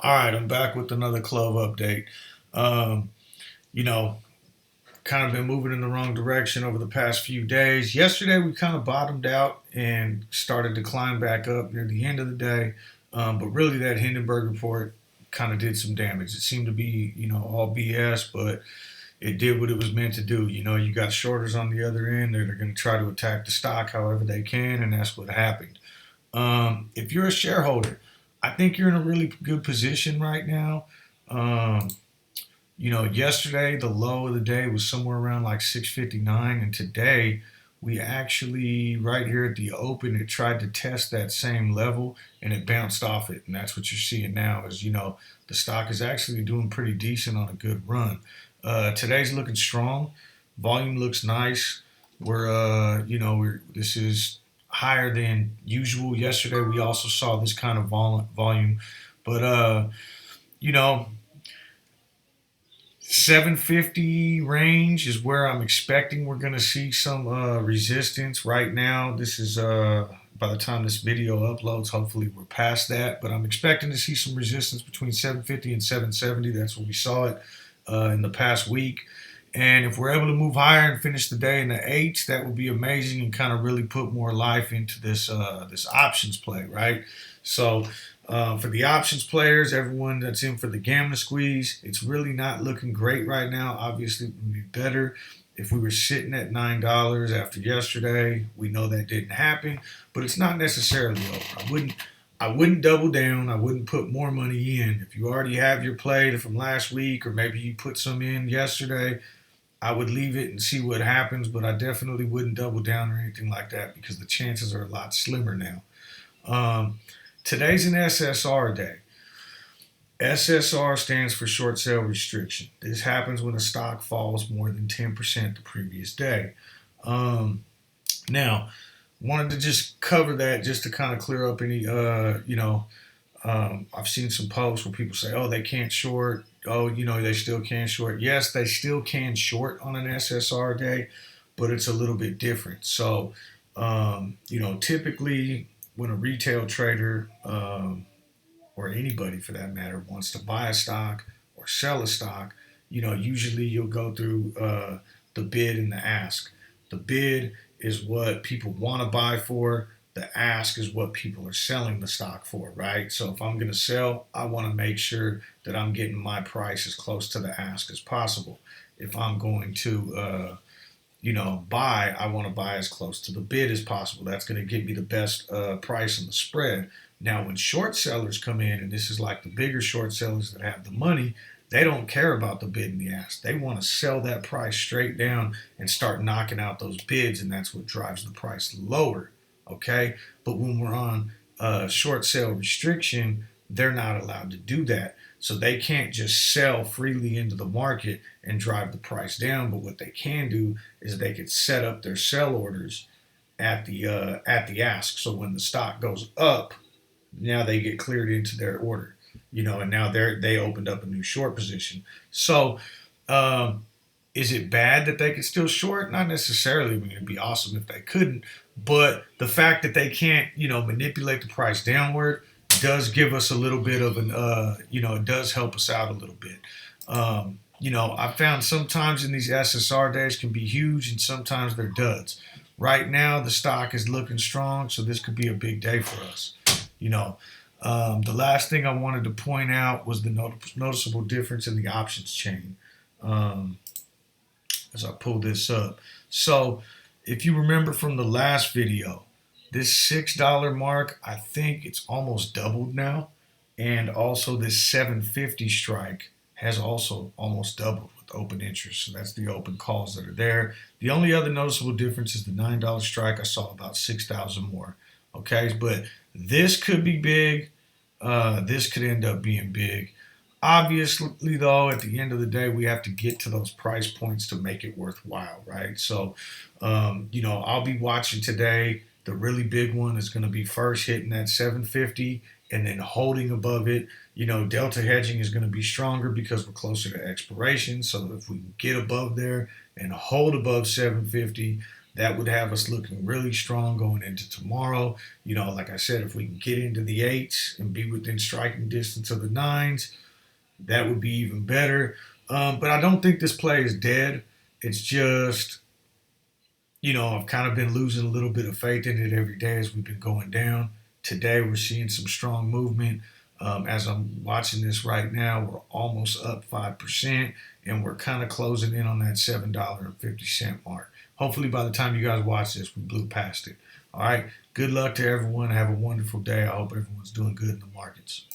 All right, I'm back with another CLOV update. Um, you know, kind of been moving in the wrong direction over the past few days. Yesterday, we kind of bottomed out and started to climb back up near the end of the day. But really, that Hindenburg report kind of did some damage. It seemed to be, all BS, but it did what it was meant to do. You got shorters on the other end that are going to try to attack the stock however they can, and that's what happened. If you're a shareholder, I think you're in a really good position right now. Um, yesterday the low of the day was somewhere around like 659, and today we actually right here at the open it tried to test that same level and it bounced off it, and that's what you're seeing now. Is the stock is actually doing pretty decent on a good run. Today's looking strong. Volume looks nice. We're this is higher than usual. Yesterday we also saw this kind of volume, but you know 750 range is where I'm expecting we're going to see some resistance. Right now, this is by the time this video uploads, hopefully we're past that. But I'm expecting to see some resistance between 750 and 770. That's what we saw it in the past week. And if we're able to move higher and finish the day in the eights, that would be amazing and kind of really put more life into this options play, right? So for the options players, everyone that's in for the gamma squeeze, it's really not looking great right now. Obviously, it would be better if we were sitting at $9 after yesterday. We know that didn't happen, but it's not necessarily over. I wouldn't double down. I wouldn't put more money in. If you already have your play from last week, or maybe you put some in yesterday, I would leave it and see what happens. But I definitely wouldn't double down or anything like that because the chances are a lot slimmer now. Um, Today's an SSR day. SSR stands for short sale restriction. This happens when a stock falls more than 10% the previous day. Um, Now, wanted to just cover that just to kind of clear up any, I've seen some posts where people say, oh, they can't short. Oh, they still can short. Yes, they still can short on an SSR day, but it's a little bit different. So, typically when a retail trader or anybody for that matter wants to buy a stock or sell a stock, usually you'll go through the bid and the ask. The bid is what people want to buy for. The ask is what people are selling the stock for, right? So if I'm going to sell, I want to make sure that I'm getting my price as close to the ask as possible. If I'm going to, buy, I want to buy as close to the bid as possible. That's going to get me the best price on the spread. Now, when short sellers come in, and this is like the bigger short sellers that have the money, they don't care about the bid and the ask. They want to sell that price straight down and start knocking out those bids, and that's what drives the price lower. Okay, but when we're on short sale restriction, they're not allowed to do that. So they can't just sell freely into the market and drive the price down. But what they can do is they could set up their sell orders at the ask. So when the stock goes up, now they get cleared into their order, and now they opened up a new short position. So, um, is it bad that they could still short? Not necessarily. I mean, it'd be awesome if they couldn't, but the fact that they can't, manipulate the price downward does give us a little bit of it does help us out a little bit. I found sometimes in these SSR days can be huge and sometimes they're duds. Right now, the stock is looking strong, so this could be a big day for us. You know, the last thing I wanted to point out was the noticeable difference in the options chain. Um, as I pull this up. So, if you remember from the last video, this $6 mark, I think it's almost doubled now. And also this 750 strike has also almost doubled with open interest. So that's the open calls that are there. The only other noticeable difference is the $9 strike. I saw about 6,000 more. Okay, but this could be big. This could end up being big. Obviously, though, at the end of the day, we have to get to those price points to make it worthwhile, right? So, I'll be watching today. The really big one is going to be first hitting that 750 and then holding above it. Delta hedging is going to be stronger because we're closer to expiration. So if we get above there and hold above 750, That would have us looking really strong going into tomorrow. Like I said, if we can get into the eights and be within striking distance of the nines, that would be even better. But I don't think this play is dead. It's just, I've kind of been losing a little bit of faith in it every day as we've been going down. Today, we're seeing some strong movement. As I'm watching this right now, we're almost up 5%, and we're kind of closing in on that $7.50 mark. Hopefully, by the time you guys watch this, we blew past it. All right. Good luck to everyone. Have a wonderful day. I hope everyone's doing good in the markets.